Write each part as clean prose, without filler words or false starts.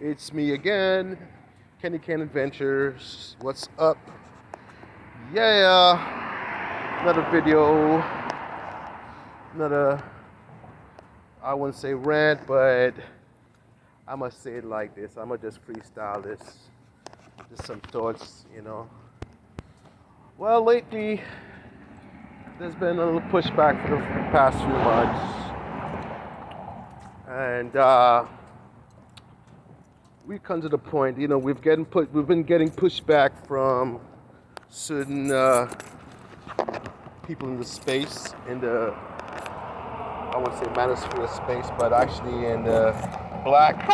It's me again, Kenny Can Adventures. What's up? Yeah, another video, another, I wouldn't say rant, but I must say it like this. I'm gonna just freestyle this. Just some thoughts. Well, lately, there's been a little pushback for the past few months. And we come to the point, we've been getting pushback from certain people in the space, in the, I wouldn't say manosphere space, but actually in the black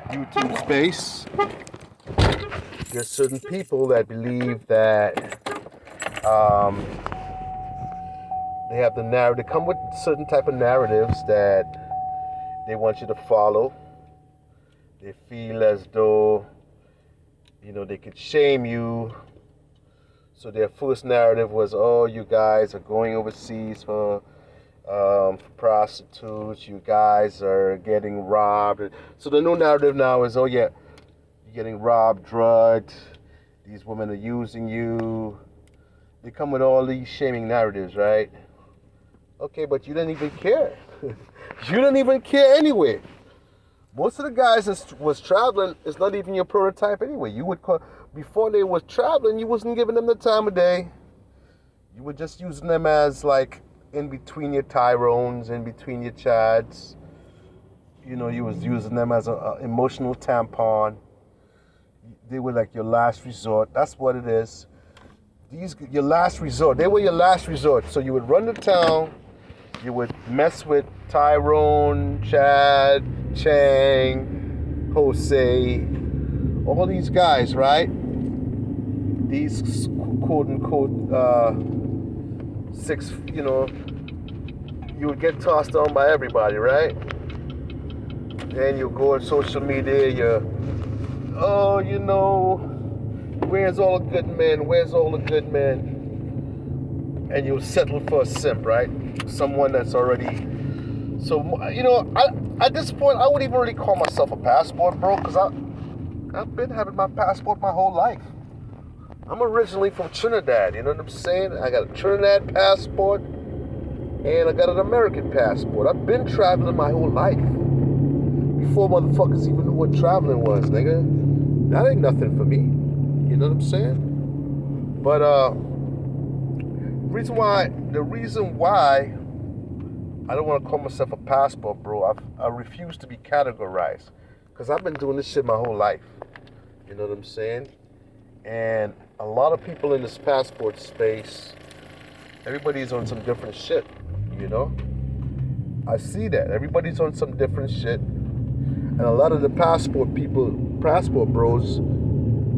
YouTube space. There's certain people that believe that they have the narrative. They come with certain type of narratives that they want you to follow. They feel as though, they could shame you. So their first narrative was, oh, you guys are going overseas for prostitutes. You guys are getting robbed. So the new narrative now is, oh, yeah, you're getting robbed, drugged. These women are using you. They come with all these shaming narratives, right? Okay, but you didn't even care. You didn't even care anyway. Most of the guys that was traveling is not even your prototype anyway. You would call, before they was traveling, you wasn't giving them the time of day. You were just using them as like in between your Tyrones, in between your Chads. You was using them as an emotional tampon. They were like your last resort. That's what it is. Your last resort. They were your last resort. So you would run to town. You would mess with Tyrone, Chad, Chang, Jose, all these guys, right? These quote unquote six, you would get tossed on by everybody, right? Then you go on social media, where's all the good men? Where's all the good men? And you'll settle for a simp, right? Someone that's already. So, at this point, I wouldn't even really call myself a passport, bro, because I've been having my passport my whole life. I'm originally from Trinidad, you know what I'm saying? I got a Trinidad passport, and I got an American passport. I've been traveling my whole life. Before motherfuckers even knew what traveling was, nigga. That ain't nothing for me. You know what I'm saying? But, the reason why I don't want to call myself a passport, bro, I refuse to be categorized, because I've been doing this shit my whole life. You know what I'm saying? And a lot of people in this passport space, everybody's on some different shit, I see that. Everybody's on some different shit. And a lot of the passport bros,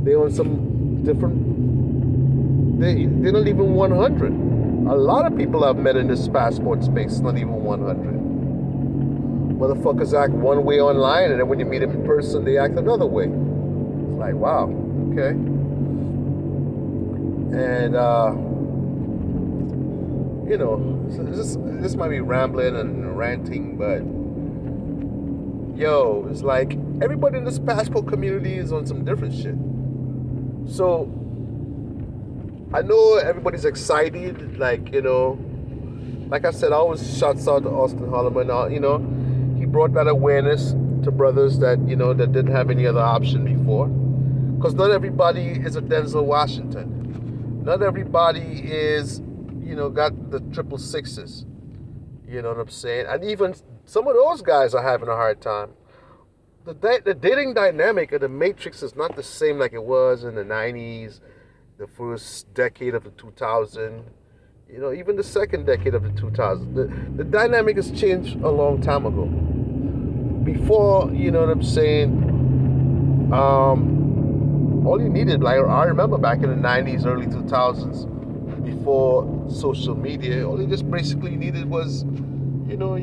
they on some different, they're not even 100. A lot of people I've met in this passport space, not even 100. Motherfuckers act one way online, and then when you meet them in person, they act another way. It's like, wow, okay. And, this might be rambling and ranting, but, it's like everybody in this passport community is on some different shit. So, I know everybody's excited, like I said, I always shouts out to Austin Holloman. He brought that awareness to brothers that, that didn't have any other option before. Because not everybody is a Denzel Washington. Not everybody is, got the 666s. You know what I'm saying? And even some of those guys are having a hard time. The dating dynamic of the Matrix is not the same like it was in the 90s, the first decade of the 2000s, even the second decade of the 2000s. The dynamic has changed a long time ago. Before, you know what I'm saying, all you needed, like I remember back in the 90s, early 2000s, before social media, all you just basically needed was, you know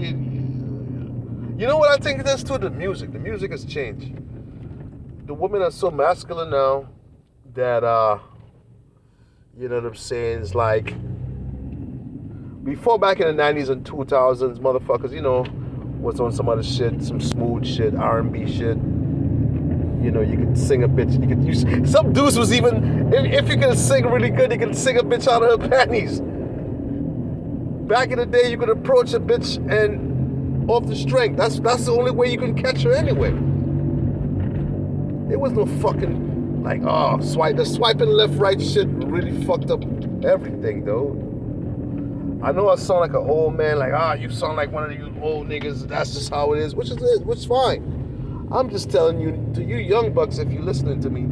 what I think it is too? The music. The music has changed. The women are so masculine now that, you know what I'm saying, it's like, before back in the 90s and 2000s, motherfuckers, was on some other shit, some smooth shit, R&B shit. You know, you could sing a bitch. You could use some dudes was even if you can sing really good, you can sing a bitch out of her panties. Back in the day, you could approach a bitch and off the strength. That's the only way you can catch her anyway. There was no fucking like the swiping left right shit really fucked up everything though. I know I sound like an old man, like you sound like one of you old niggas. That's just how it is, which is fine. I'm just telling you, to you young bucks, if you're listening to me,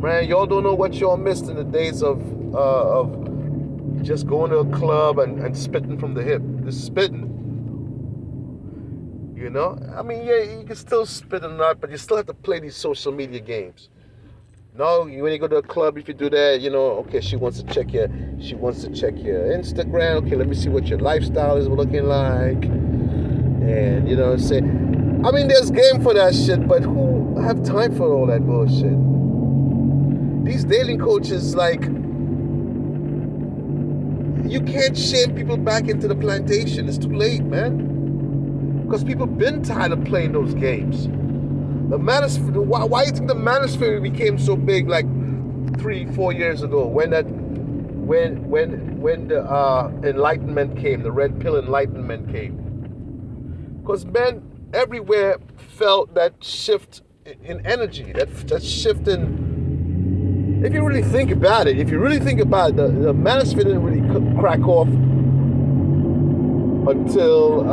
man, y'all don't know what y'all missed in the days of just going to a club and spitting from the hip, just spitting. You know, I mean, yeah, you can still spit or not, but you still have to play these social media games. No, when you go to a club, if you do that, you know, okay, she wants to check your Instagram. Okay, let me see what your lifestyle is looking like, and you know, say. I mean, there's game for that shit, but who have time for all that bullshit? These dating coaches, like, you can't shame people back into the plantation. It's too late, man. Because people been tired of playing those games. The manosphere. Why do you think the manosphere became so big, like 3-4 years ago, when the Enlightenment came, the red pill Enlightenment came? Because men everywhere felt that shift in energy, that shift in. If you really think about it, the manosphere didn't really crack off until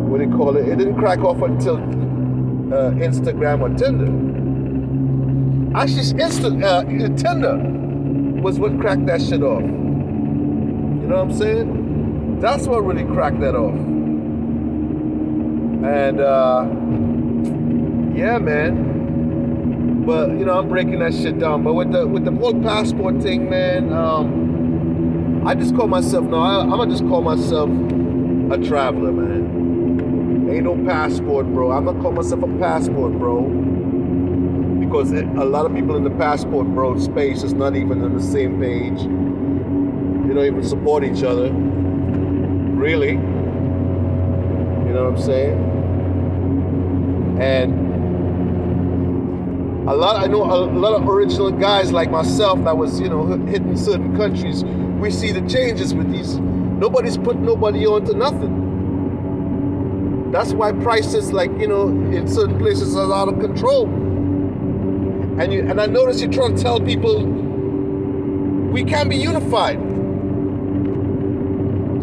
what do you call it? It didn't crack off until Instagram or Tinder. Actually, Tinder was what cracked that shit off. You know what I'm saying? That's what really cracked that off. And yeah, man. But you know, I'm breaking that shit down. But with the whole passport thing, man, I just call myself I'm gonna just call myself a traveler, man. Ain't no passport, bro. I'm gonna call myself a passport, bro. Because a lot of people in the passport, bro, space is not even on the same page. They don't even support each other. Really. You know what I'm saying? And I know a lot of original guys like myself that was, you know, hitting certain countries. We see the changes with these. Nobody's putting nobody on to nothing. That's why prices, like, you know, in certain places are out of control. And I notice you're trying to tell people we can't be unified.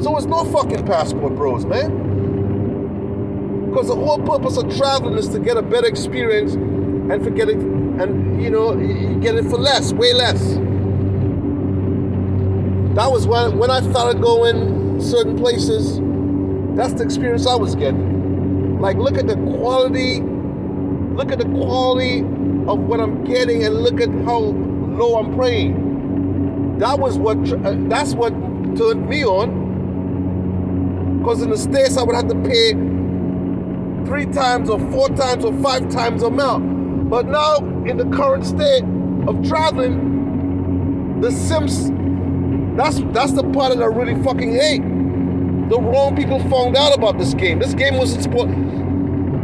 So it's no fucking passport bros, man. Because the whole purpose of traveling is to get a better experience and forget it, and you know, you get it for less, way less. That was when I started going certain places. That's the experience I was getting. Like, look at the quality of what I'm getting, and look at how low I'm paying. That's what turned me on. Because in the States, I would have to pay 3 times or 4 times or 5 times the amount. But now, in the current state of traveling, the Sims, that's the part that I really fucking hate. The wrong people found out about this game. This game wasn't supposed.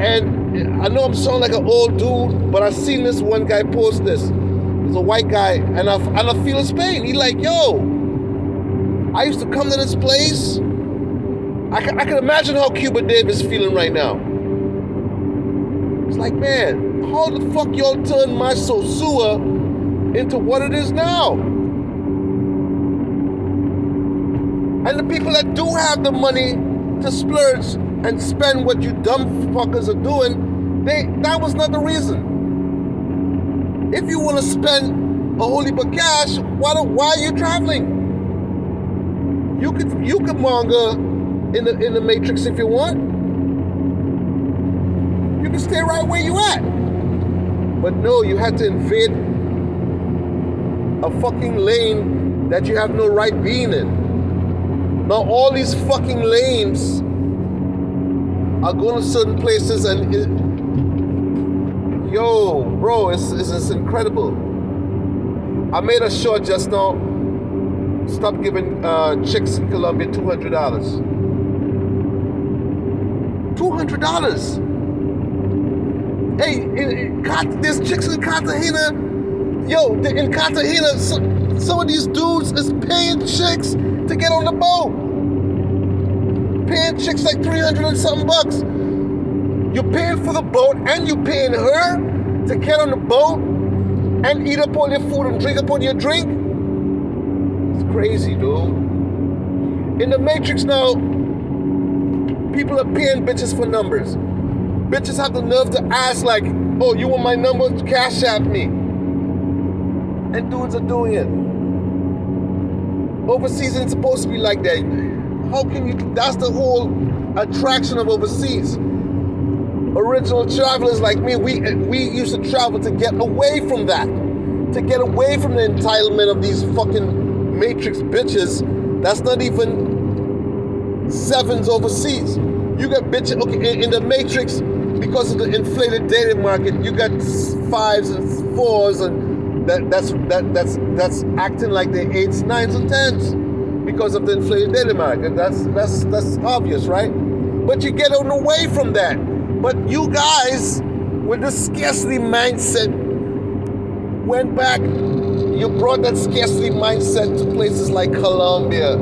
And I know I'm sounding like an old dude, but I seen this one guy post this. He's a white guy, and I feel his pain. He like, yo, I used to come to this place. I can imagine how Cuba Dave is feeling right now. It's like, man, how the fuck y'all turn my Sosua into what it is now? And the people that do have the money to splurge and spend what you dumb fuckers are doing, that was not the reason. If you want to spend a whole heap of cash, why are you traveling? You could manga in the Matrix if you want. You can stay right where you at. But no, you had to invade a fucking lane that you have no right being in. Now all these fucking lanes are going to certain places, and yo, bro, it's incredible. I made a short just now. Stop giving chicks in Colombia $200. $200. Hey, there's chicks in Cartagena. Yo, in Cartagena, some of these dudes is paying chicks to get on the boat. Paying chicks like 300 and something bucks. You're paying for the boat and you're paying her to get on the boat and eat up all your food and drink up all your drink. It's crazy, dude. In the Matrix now, people are paying bitches for numbers. Bitches have the nerve to ask like, oh, you want my number? Cash app me. And dudes are doing it. Overseas ain't supposed to be like that. How can you? That's the whole attraction of overseas. Original travelers like me, we used to travel to get away from that. To get away from the entitlement of these fucking Matrix bitches that's not even sevens overseas. You got bitches, okay, in the Matrix, because of the inflated dating market, you got 5s and 4s and that's acting like they're 8s, 9s, and 10s because of the inflated dating market. That's obvious, right? But you get on away from that. But you guys, with the scarcity mindset, went back. You brought that scarcity mindset to places like Colombia,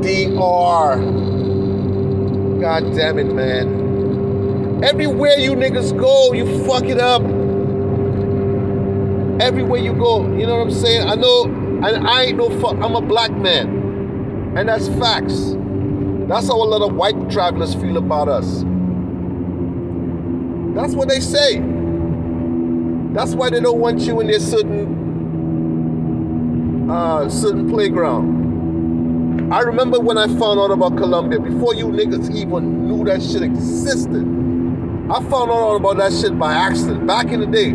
DR. God damn it, man. Everywhere you niggas go, you fuck it up. Everywhere you go, you know what I'm saying? I know, and I ain't no fuck, I'm a black man. And that's facts. That's how a lot of white travelers feel about us. That's what they say. That's why they don't want you in their certain playground. I remember when I found out about Colombia, before you niggas even knew that shit existed. I found out about that shit by accident, back in the day.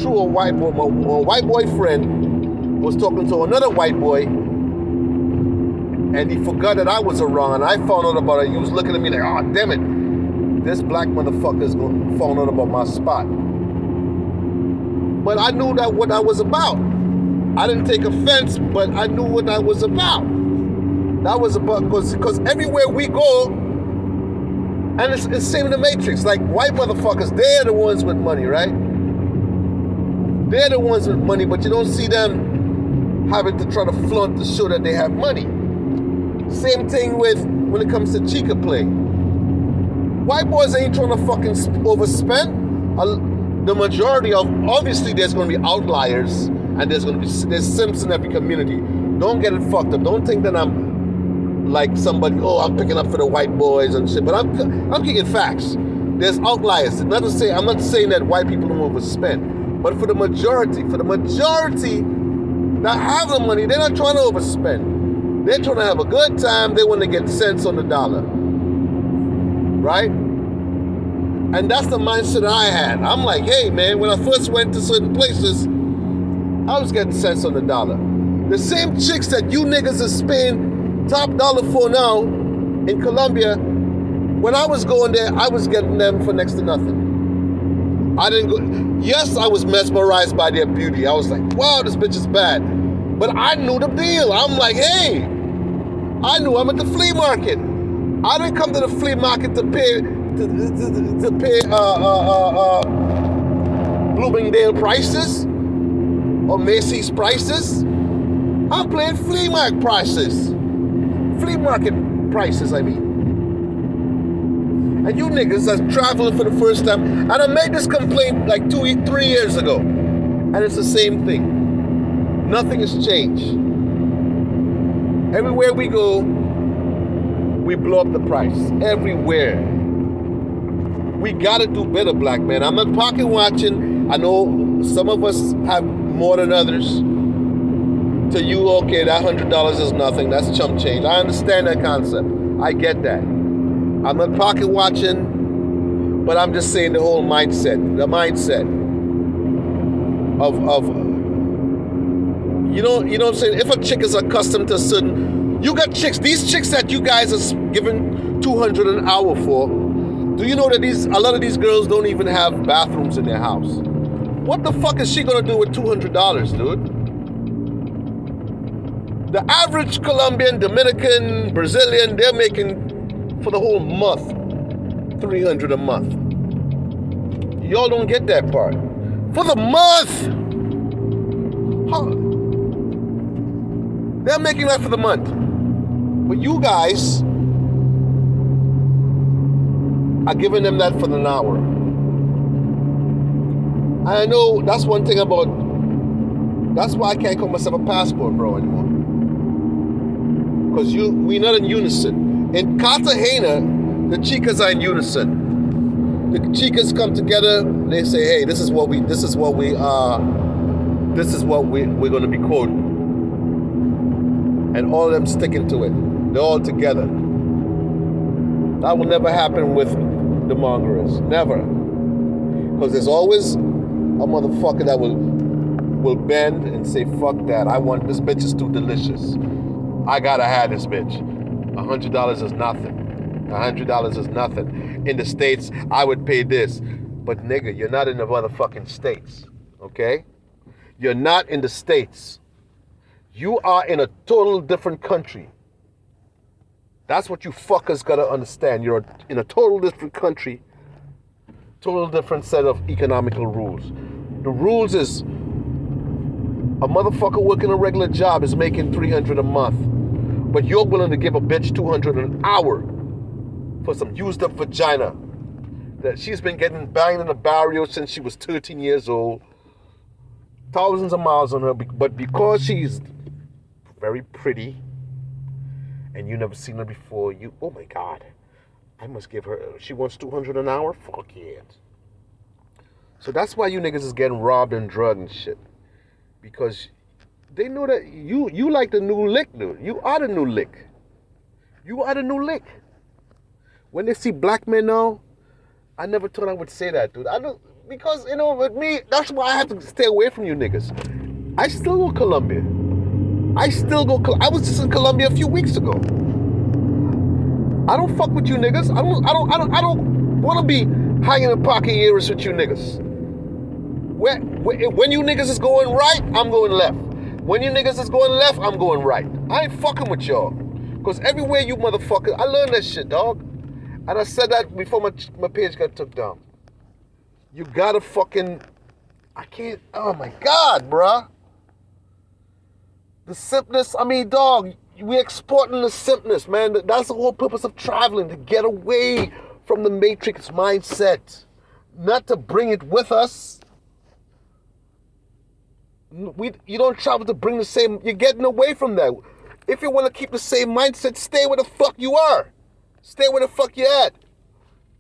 Through a white boy, a white boy friend was talking to another white boy, and he forgot that I was around. I found out about it. He was looking at me like, oh, damn it. This black motherfucker's found out about my spot. But I knew that what I was about. I didn't take offense, but I knew what I was about. That was about, because everywhere we go, and it's the same in the Matrix, like white motherfuckers, they're the ones with money, right? They're the ones with money, but you don't see them having to try to flaunt to show that they have money. Same thing with when it comes to chica play. White boys ain't trying to fucking overspend. The majority of, obviously there's going to be outliers, and there's simps in every community. Don't get it fucked up. Don't think that I'm like somebody, oh, I'm picking up for the white boys and shit, but I'm kicking facts. There's outliers. I'm not saying that white people don't overspend, but for the majority that have the money, they're not trying to overspend. They're trying to have a good time. They want to get cents on the dollar. Right? And that's the mindset I had. I'm like, hey, man, when I first went to certain places, I was getting cents on the dollar. The same chicks that you niggas are paying top dollar for now in Colombia, when I was going there, I was getting them for next to nothing. I didn't go. Yes, I was mesmerized by their beauty. I was like, wow, this bitch is bad. But I knew the deal. I'm like, hey, I knew I'm at the flea market. I didn't come to the flea market to pay Bloomingdale prices or Macy's prices. I'm playing flea market prices. Flea market prices, I mean. And you niggas are traveling for the first time. And I made this complaint like 3 years ago. And it's the same thing. Nothing has changed. Everywhere we go, we blow up the price. Everywhere. We gotta do better, black man. I'm not pocket watching. I know some of us have more than others. To you, okay, that $100 is nothing. That's chump change. I understand that concept. I get that. I'm not pocket watching, but I'm just saying the whole mindset. The mindset of you know what I'm saying? If a chick is accustomed to a certain, you got chicks, these chicks that you guys are giving $200 an hour for, do you know that a lot of these girls don't even have bathrooms in their house? What the fuck is she gonna do with $200, dude? The average Colombian, Dominican, Brazilian, they're making for the whole month $300 a month. Y'all don't get that part. For the month. They're making that for the month. But you guys are giving them that for an hour. I know that's one thing about, that's why I can't call myself a passport bro anymore. Because we're not in unison. In Cartagena, the chicas are in unison. The chicas come together, they say, hey, this is what we're gonna be quoting. And all of them sticking to it. They're all together. That will never happen with the mongrels. Never. Because there's always a motherfucker that will bend and say, fuck that. I want, this bitch is too delicious. I gotta have this bitch. $100 is nothing. $100 is nothing. In the States, I would pay this. But nigga, you're not in the motherfucking States. Okay? You're not in the States. You are in a total different country. That's what you fuckers gotta understand. You're in a total different country, total different set of economical rules. The rules is a motherfucker working a regular job is making $300 a month, but you're willing to give a bitch $200 an hour for some used up vagina that she's been getting banged in the barrio since she was 13 years old. Thousands of miles on her, but because she's very pretty and you never seen her before, you, oh my God, I must give her, she wants $200 an hour? Fuck yeah. So that's why you niggas is getting robbed and drugged and shit. Because they know that you like the new lick, dude. You are the new lick. You are the new lick. When they see black men now, I never thought I would say that, dude. I don't, because, you know, with me, that's why I have to stay away from you niggas. I still go Colombia. I was just in Colombia a few weeks ago. I don't fuck with you niggas. I don't want to be hanging in pocket ears with you niggas. When you niggas is going right, I'm going left. When you niggas is going left, I'm going right. I ain't fucking with y'all. Because everywhere you motherfuckers, I learned that shit, dog. And I said that before my page got took down. You gotta fucking, I can't, oh my God, bruh. The simpness, I mean, dog, we exporting the simpness, man. That's the whole purpose of traveling, to get away from the matrix mindset. Not to bring it with us. You don't travel to bring the same, you're getting away from that. If you want to keep the same mindset, stay where the fuck you are. Stay where the fuck you at.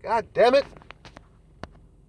God damn it.